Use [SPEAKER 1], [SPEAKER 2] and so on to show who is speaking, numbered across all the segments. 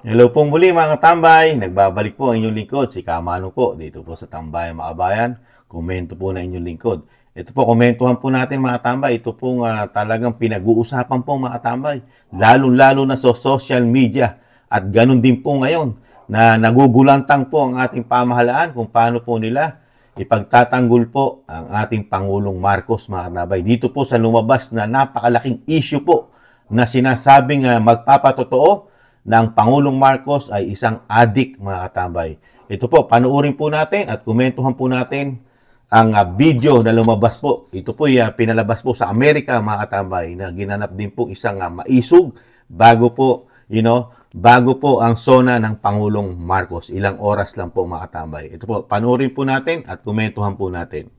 [SPEAKER 1] Hello po muli mga katambay, nagbabalik po ang inyong lingkod, si Kamano po, dito po sa Tambayan Makabayan, komento po na inyong lingkod. Ito po, komentuhan po natin mga katambay, ito po talagang pinag-uusapan po mga katambay, lalong-lalo na sa social media, at ganun din po ngayon, na nagugulantang po ang ating pamahalaan kung paano po nila ipagtatanggol po ang ating Pangulong Marcos mga katambay. Dito po sa lumabas na napakalaking issue po na sinasabing magpapatotoo na ang Pangulong Marcos ay isang adik mga katambay. Ito po, panuorin po natin at komentuhan po natin ang video na lumabas po. Ito po pinalabas po sa Amerika mga katambay na ginanap din po isang maisog bago po, bago po ang sona ng Pangulong Marcos. Ilang oras lang po mga katambay. Ito po, panuorin po natin at komentuhan po natin.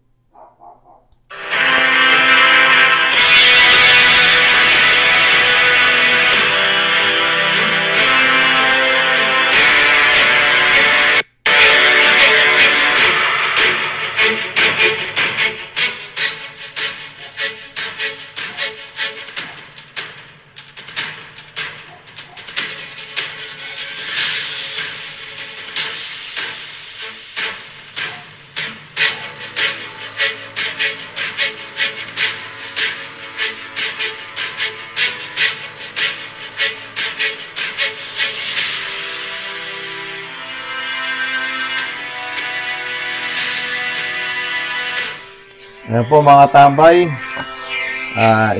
[SPEAKER 1] Ayan po mga tambay,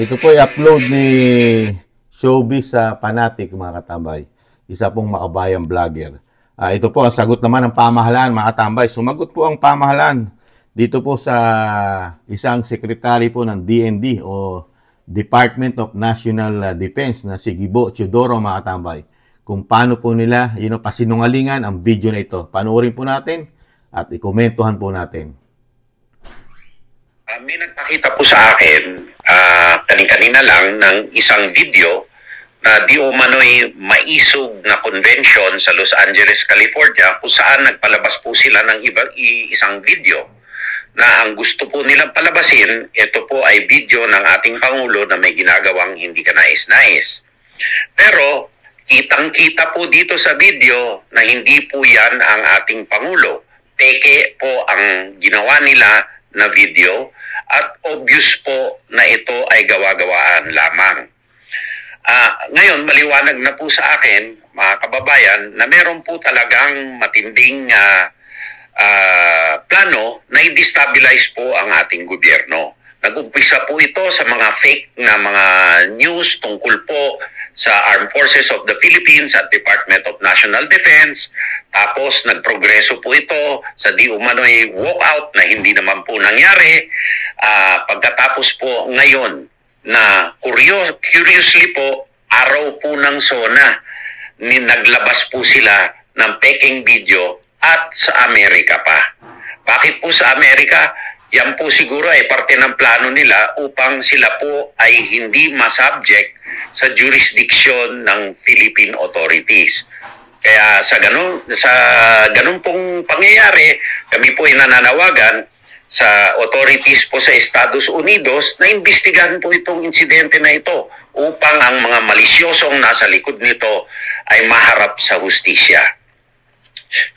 [SPEAKER 1] ito po i-upload ni Showbiz Fanatic mga katambay, isa pong makabayang vlogger. Ito po ang sagot naman ng pamahalaan mga katambay. Sumagot po ang pamahalaan dito po sa isang sekretary po ng DND o Department of National Defense na si Gibo Teodoro mga katambay, kung paano po nila pasinungalingan ang video na ito. Panoorin po natin at ikomentuhan po natin.
[SPEAKER 2] May nagpakita po sa akin kanina lang ng isang video na di umano'y maisog na convention sa Los Angeles, California, kung saan nagpalabas po sila ng isang video na ang gusto po nilang palabasin, ito po ay video ng ating Pangulo na may ginagawang hindi kanais-nais. Pero kitang-kita po dito sa video na hindi po yan ang ating Pangulo. Peke po ang ginawa nila na video at obvious po na ito ay gawa-gawaan lamang. Ngayon, maliwanag na po sa akin, mga kababayan, na meron po talagang matinding plano na i-destabilize po ang ating gobyerno. Nag-umpisa po ito sa mga fake na mga news tungkol po sa Armed Forces of the Philippines at Department of National Defense. Tapos nagprogreso po ito sa di umano'y walkout na hindi naman po nangyari. Pagkatapos po ngayon na curiously po, araw po ng SONA, naglabas po sila ng peking video at sa Amerika pa. Bakit po sa Amerika? Yan po siguro ay parte ng plano nila upang sila po ay hindi masubject sa jurisdiction ng Philippine authorities. Kaya sa ganun pong pangyayari, kami po ay nananawagan sa authorities po sa Estados Unidos na imbestigahan po itong insidente na ito upang ang mga malisyosong nasa likod nito ay maharap sa hustisya.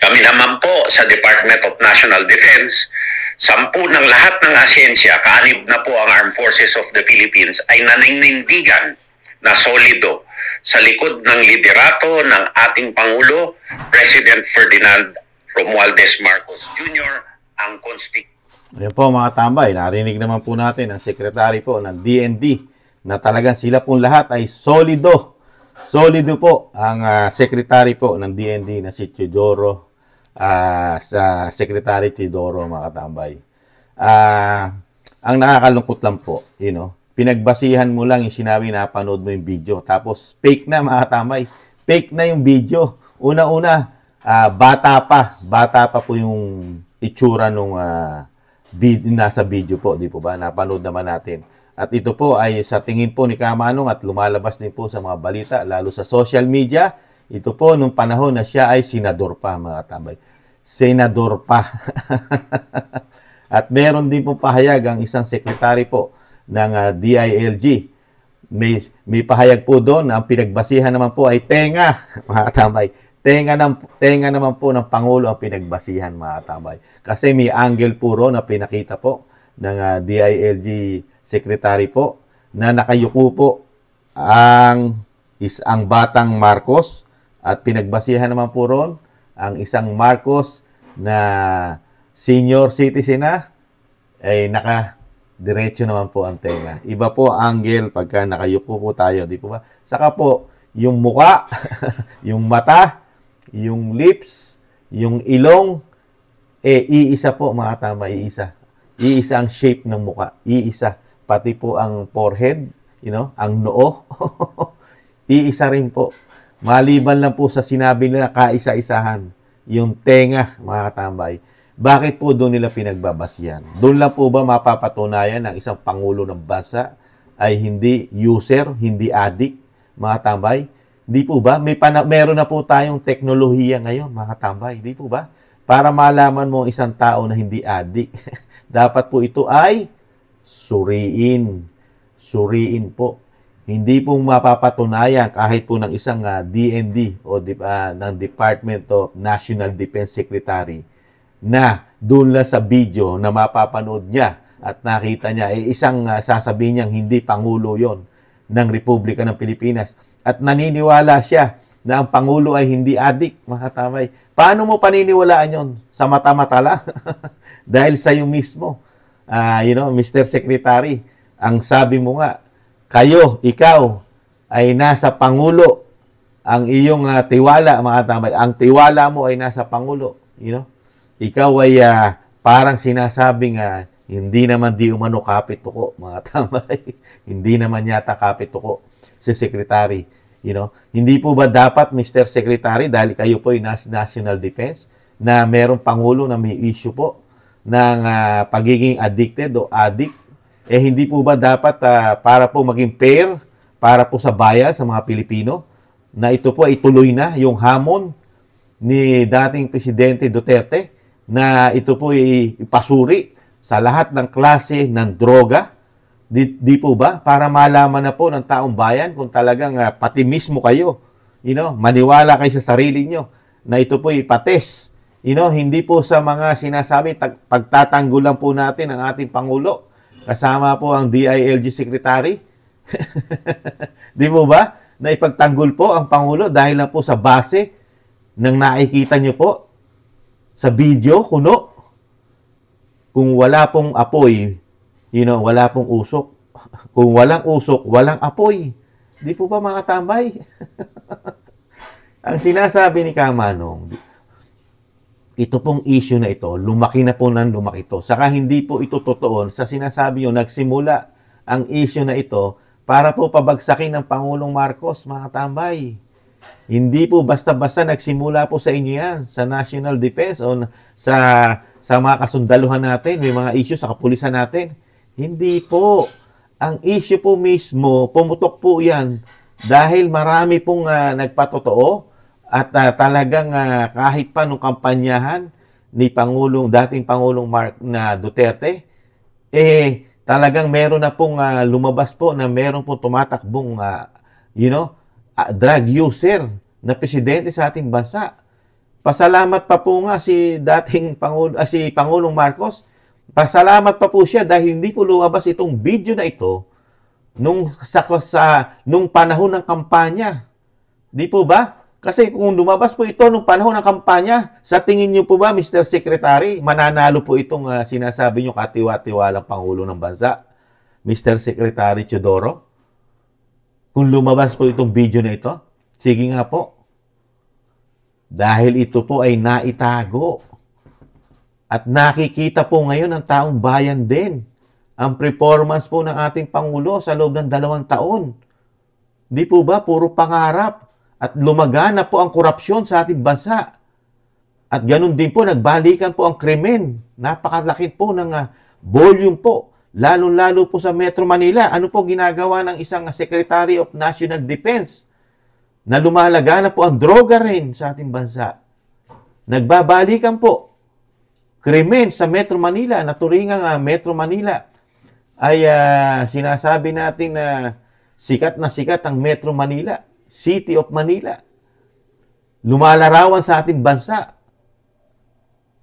[SPEAKER 2] Kami naman po sa Department of National Defense, 10 ng lahat ng ahensya, kaanib na po ang Armed Forces of the Philippines, ay naninindigan na solido sa likod ng liderato ng ating Pangulo, President Ferdinand Romualdez Marcos Jr., ang
[SPEAKER 1] Ayan po mga tambay, narinig naman po natin ang sekretary po ng DND na talagang sila pong lahat ay solido. Solido po ang sekretary po ng DND na si Teodoro, sa Secretary Teodoro mga katambay. Ang nakakalungkot lang po, pinagbasihan mo lang yung sinabi na panood mo yung video. Tapos fake na mga katambay. Fake na yung video. Una-una, bata pa po yung itsura nung nasa video po, di po ba? Napanood naman natin. At ito po ay sa tingin po ni Kamanong at lumalabas din po sa mga balita, lalo sa social media, ito po nung panahon na siya ay senador pa, mga katambay. Senador pa. At meron din po pahayag ang isang sekretary po ng DILG may pahayag po doon, ang pinagbasihan naman po ay tenga, mga katambay. Tenga naman po ng Pangulo ang pinagbasihan, mga katambay. Kasi may angle po ro na pinakita po ng DILG Secretary po na nakayuko po ang batang Marcos at pinagbasihan naman po ron ang isang Marcos na senior citizen na ay diretso naman po ang tenga. Iba po angle pagka nakayuko po tayo, di po ba? Saka po, yung muka, yung mata, yung lips, yung ilong, iisa po mga tama, iisa. Iisa ang shape ng muka, iisa. Pati po ang forehead, ang noo, iisa rin po. Maliban lang po sa sinabi nila kaisa-isahan, yung tenga, mga katambay. Bakit po doon nila pinagbabasyan? Doon lang po ba mapapatunayan ng isang pangulo ng bansa ay hindi user, hindi addict, mga tambay? Di po ba? Meron na po tayong teknolohiya ngayon, mga tambay. Di po ba? Para malaman mo isang tao na hindi addict, dapat po ito ay suriin. Suriin po. Hindi po mapapatunayan kahit po ng isang DND o ng Department of National Defense Secretary na doon lang sa video na mapapanood niya at nakita niya, isang sasabihin niyang hindi Pangulo yon ng Republika ng Pilipinas. At naniniwala siya na ang Pangulo ay hindi adik, mga katamay. Paano mo paniniwalaan yon? Sa mata-mata lang? Dahil sa iyo mismo. Mr. Secretary, ang sabi mo nga, ikaw, ay nasa Pangulo. Ang iyong tiwala, mga katamay, ang tiwala mo ay nasa Pangulo. Ikaw ay parang sinasabing hindi naman di umano kapit tuko, mga tamay. Hindi naman yata kapit tuko si Secretary. Hindi po ba dapat, Mr. Secretary, dahil kayo po ay National Defense, na merong Pangulo na may issue po ng pagiging addicted o addict, hindi po ba dapat para po maging fair, para po sa bayan, sa mga Pilipino, na ito po ay tuloy na yung hamon ni dating Presidente Duterte, na ito po ipasuri sa lahat ng klase ng droga. Di po ba? Para malaman na po ng taong bayan kung talagang pati mismo kayo, maniwala kayo sa sarili nyo na ito po ipates. Hindi po sa mga sinasabi, pagtatanggol lang po natin ang ating Pangulo. Kasama po ang DILG Secretary. Di po ba? Na ipagtanggol po ang Pangulo dahil lang po sa base ng nakikita nyo po sa video, kuno. Kung wala pong apoy, wala pong usok. Kung walang usok, walang apoy. Di po ba mga tambay? Ang sinasabi ni Kamanong, ito pong issue na ito, lumaki na po ng lumaki ito. Saka hindi po ito totoo. Sa sinasabi nyo, nagsimula ang issue na ito para po pabagsakin ng Pangulong Marcos, mga tambay. Hindi po basta-basta nagsimula po sa inyo yan, sa National Defense o sa mga kasundaluhan natin, may mga issue sa kapulisan natin. Hindi po. Ang issue po mismo, pumutok po yan dahil marami pong nagpatotoo at talagang kahit pa nung kampanyahan ni dating Pangulong Duterte, talagang meron na pong lumabas po na meron pong tumatakbong, drug user na presidente sa ating bansa. Pasalamat pa po nga si Pangulong Marcos. Pasalamat pa po siya dahil hindi po lumabas itong video na ito nung panahon ng kampanya. Di po ba? Kasi kung lumabas po ito nung panahon ng kampanya, sa tingin niyo po ba, Mr. Secretary, mananalo po itong sinasabi niyo katiwa-tiwalang Pangulo ng bansa, Mr. Secretary Teodoro? Kung lumabas po itong video na ito, sige nga po. Dahil ito po ay naitago. At nakikita po ngayon ng taong bayan din ang performance po ng ating Pangulo sa loob ng 2 taon. Di po ba? Puro pangarap. At lumagana po ang korupsyon sa ating bansa. At ganun din po, nagbalikan po ang krimen. Napakalaki po ng volume po. Lalo-lalo po sa Metro Manila. Ano po ginagawa ng isang Secretary of National Defense na lumalaga na po ang droga rin sa ating bansa? Nagbabalikan po. Krimen sa Metro Manila, naturingang Metro Manila ay sinasabi natin na sikat na sikat ang Metro Manila, City of Manila. Lumalarawan sa ating bansa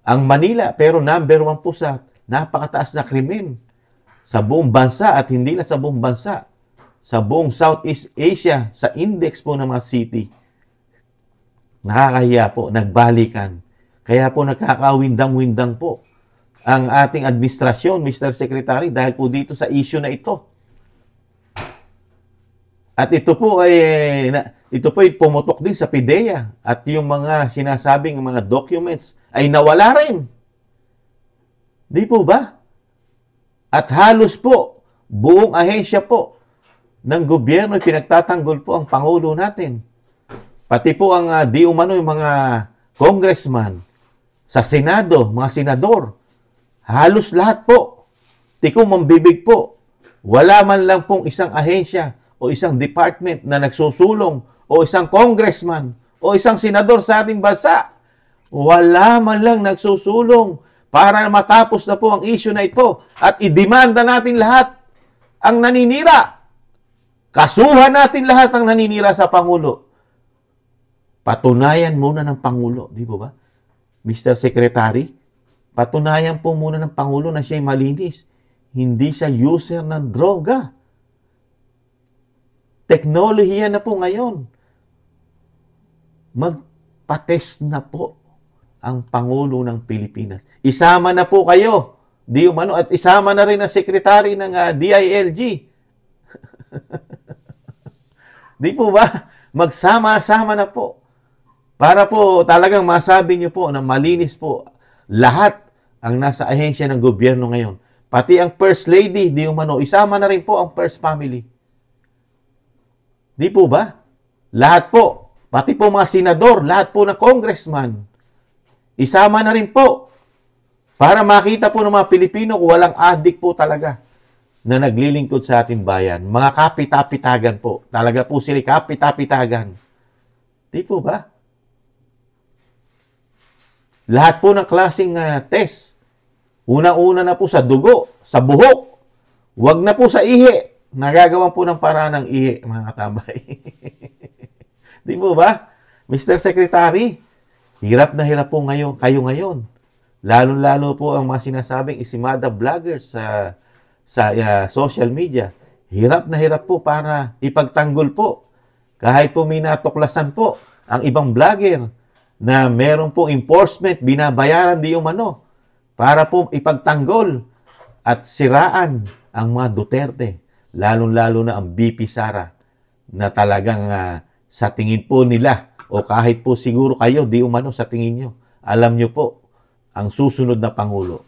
[SPEAKER 1] ang Manila, pero number 1 po sa napakataas na krimen sa buong bansa at hindi lang sa buong bansa, sa buong Southeast Asia, sa index po ng mga city. Nakakahiya po, nagbalikan. Kaya po nagkakawindang-windang po ang ating administrasyon, Mr. Secretary, dahil po dito sa issue na ito. At ito po ay pumutok din sa PIDEA at yung mga sinasabing mga documents ay nawala rin. Di po ba? At halos po, buong ahensya po ng gobyerno ay pinagtatanggol po ang Pangulo natin. Pati po ang di umano yung mga congressman sa Senado, mga senador, halos lahat po, tikom ang bibig po. Wala man lang pong isang ahensya o isang department na nagsusulong o isang congressman o isang senador sa ating bansa. Wala man lang nagsusulong para matapos na po ang issue na ito at idemanda natin lahat ang naninira. Kasuhan natin lahat ang naninira sa Pangulo. Patunayan muna ng Pangulo, di ba ba? Mr. Secretary, patunayan po muna ng Pangulo na siya'y malinis. Hindi siya user ng droga. Teknolohiya na po ngayon. Magpa-test na po ang Pangulo ng Pilipinas. Isama na po kayo, di umano, at isama na rin ang Secretary ng DILG. Di po ba? Magsama-sama na po. Para po talagang masabi niyo po na malinis po lahat ang nasa ahensya ng gobyerno ngayon. Pati ang First Lady, di umano, isama na rin po ang First Family. Di po ba? Lahat po, pati po mga senador, lahat po na congressman, isama na rin po para makita po ng mga Pilipino kung walang adik po talaga na naglilingkod sa ating bayan. Mga kapitapitagan po. Talaga po sila kapitapitagan. Di po ba? Lahat po ng klaseng test. Una-una na po sa dugo, sa buhok. Huwag na po sa ihi. Nagagawan po ng paraan ng ihi, mga katambay. Di po ba? Mr. Secretary, hirap na hirap po kayo ngayon. Lalo-lalo po ang mga sinasabing isimada vloggers sa social media. Hirap na hirap po para ipagtanggol po. Kahit po may natuklasan po ang ibang vlogger na meron po enforcement, binabayaran di umano para po ipagtanggol at siraan ang mga Duterte. Lalong-lalo na ang BP Sara na talagang sa tingin po nila o kahit po siguro kayo di umano sa tingin nyo, alam nyo po ang susunod na Pangulo.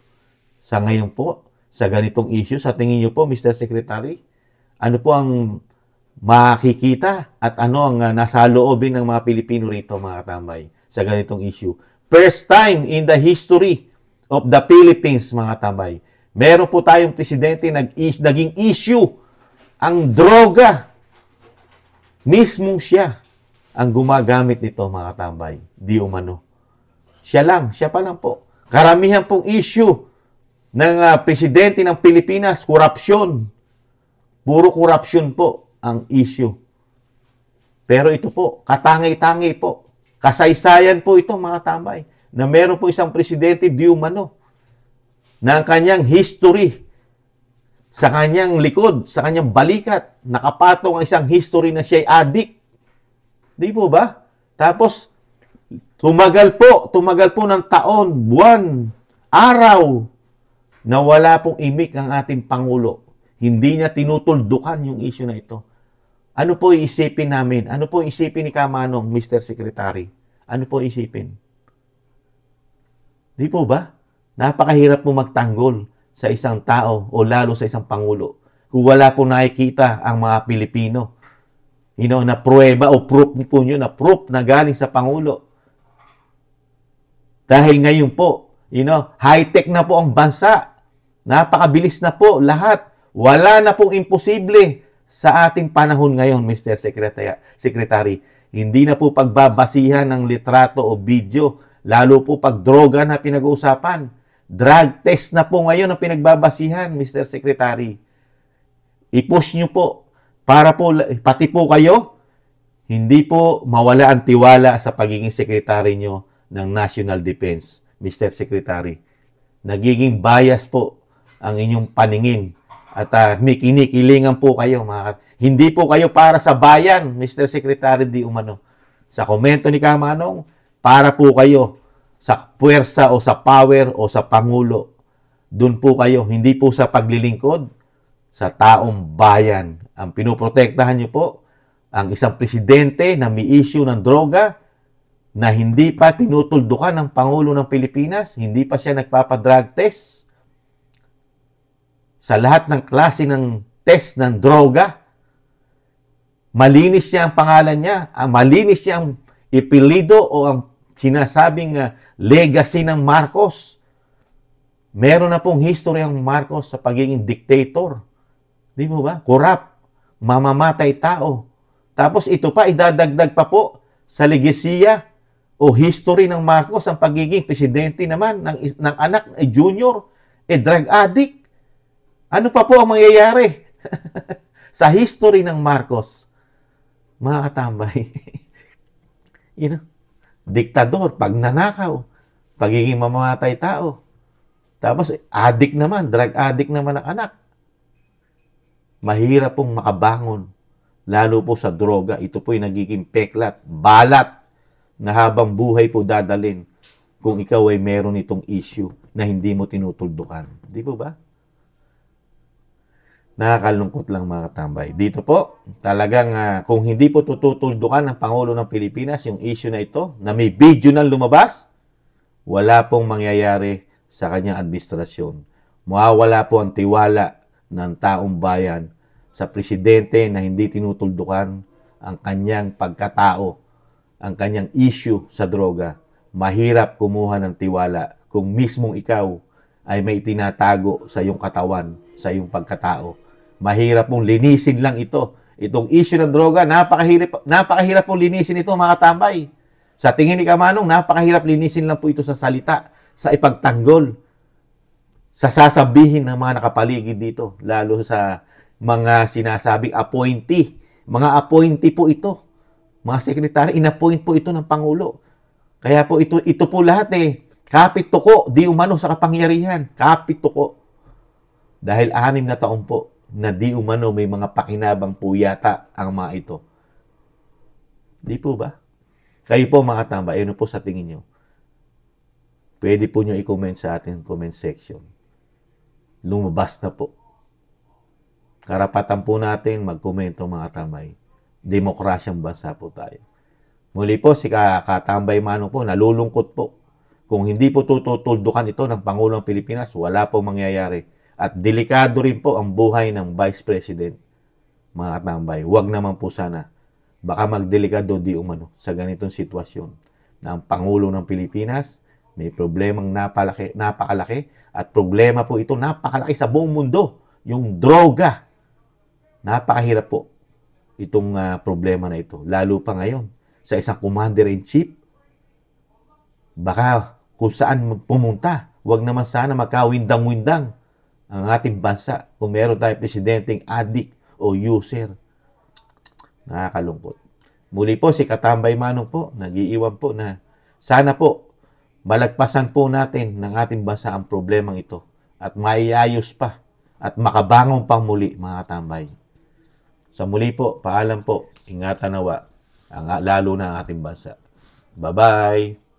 [SPEAKER 1] Sa ngayon po, sa ganitong issue, sa tingin nyo po, Mr. Secretary, ano po ang makikita at ano ang nasa loobin ng mga Pilipino rito, mga katambay, sa ganitong issue? First time in the history of the Philippines, mga katambay, meron po tayong presidente naging issue ang droga. Mismong siya ang gumagamit nito, mga katambay. Di umano. Siya pa lang po. Karamihan pong issue ng presidente ng Pilipinas, korupsyon. Puro korupsyon po ang issue. Pero ito po, katangay-tangay po. Kasaysayan po ito, mga tambay, na meron po isang presidente di umano na ang kanyang history sa kanyang likod, sa kanyang balikat, nakapatong ang isang history na siya'y adik. Di po ba? Tapos, tumagal po ng taon, buwan, araw, na wala pong imik ang ating Pangulo. Hindi niya tinutuldukan yung issue na ito. Ano po iisipin namin? Ano po iisipin ni Kamanong, Mr. Secretary? Ano po iisipin? Di po ba? Napakahirap po magtanggol sa isang tao o lalo sa isang Pangulo kung wala po nakikita ang mga Pilipino. Na pruweba o proof po nyo na proof na galing sa Pangulo. Dahil ngayon po, high-tech na po ang bansa. Napakabilis na po lahat. Wala na pong imposible sa ating panahon ngayon, Mr. Secretary. Hindi na po pagbabasihan ng litrato o video, lalo po pag droga na pinag-uusapan. Drug test na po ngayon ang pinagbabasihan, Mr. Secretary. I-push nyo po para po, pati po kayo, hindi po mawala ang tiwala sa pagiging sekretary nyo ng National Defense, Mr. Secretary. Nagiging bias po ang inyong paningin at may kinikilingan po kayo. Hindi po kayo para sa bayan, Mr. Secretary di umano. Sa komento ni Kamanong, para po kayo sa puwersa o sa power o sa Pangulo. Doon po kayo, hindi po sa paglilingkod sa taong bayan. Ang pinoprotektahan niyo po, ang isang presidente na may issue ng droga na hindi pa tinutuldukan ng Pangulo ng Pilipinas, hindi pa siya nagpapadrug test. Sa lahat ng klase ng test ng droga, malinis siya ang pangalan niya, malinis siya ang ipilido o ang sinasabing legacy ng Marcos. Meron na pong history ang Marcos sa pagiging dictator. Di mo ba? Corrupt, mamamatay tao. Tapos ito pa, idadagdag pa po sa legasiya o history ng Marcos ang pagiging presidente naman ng anak junior, drug addict. Ano pa po ang mangyayari sa history ng Marcos? Mga katambay, diktador, pagnanakaw, pagiging mamamatay tao. Tapos addict naman, drug addict naman ang anak. Mahirap pong makabangon. Lalo po sa droga, ito po'y nagiging peklat, balat, na habang buhay po dadalin kung ikaw ay meron itong issue na hindi mo tinutuldukan. Di po ba? Nakakalungkot lang mga katambay. Dito po, talagang kung hindi po tutuldukan ng Pangulo ng Pilipinas yung issue na ito, na may video na lumabas, wala pong mangyayari sa kanyang administrasyon. Mawawala po ang tiwala ng taong bayan sa presidente na hindi tinutuldukan ang kanyang pagkatao, ang kanyang issue sa droga. Mahirap kumuha ng tiwala kung mismong ikaw ay may tinatago sa iyong katawan, sa iyong pagkatao. Mahirap mong linisin lang ito. Itong issue ng droga, napakahirap pong linisin ito mga katambay. Sa tingin ni Kamanong, napakahirap linisin lang po ito sa salita, sa ipagtanggol, sa sasabihin ng mga nakapaligid dito, lalo sa mga sinasabing appointee. Mga appointee po ito. Mga sekretary, inappoint po ito ng Pangulo. Kaya po ito po lahat kapit tuko, di umano sa kapangyarihan. Kapit tuko. Dahil 6 na taon po na di umano may mga pakinabang po yata ang mga ito. Di po ba? Kayo po mga tamba, ano po sa tingin nyo? Pwede po nyo i-comment sa ating comment section. Lumabas na po. Karapatan po natin magkomento mga tambay. Demokrasyang bansa po tayo. Muli po, si Katambay Manong po, nalulungkot po. Kung hindi po tutuldukan ito ng Pangulong Pilipinas, wala po mangyayari. At delikado rin po ang buhay ng Vice President, mga katambay. Huwag naman po sana. Baka magdelikado di umano sa ganitong sitwasyon na ang Pangulo ng Pilipinas may problemang napakalaki at problema po ito napakalaki sa buong mundo. Yung droga. Napakahirap po itong problema na ito. Lalo pa ngayon sa isang commander-in-chief. Baka kung saan pumunta. Huwag naman sana magkawindang-windang ang ating bansa kung meron tayong presidenteng addict o user. Nakakalungkot. Muli po si Katambay Manong po, nag-iiwan po na sana po malagpasan po natin ng ating bansa ang problemang ito at maiayos pa at makabangon pang muli mga katambay. Sa muli po, paalam po, ingatan nawa, lalo na ang ating bansa. Bye-bye!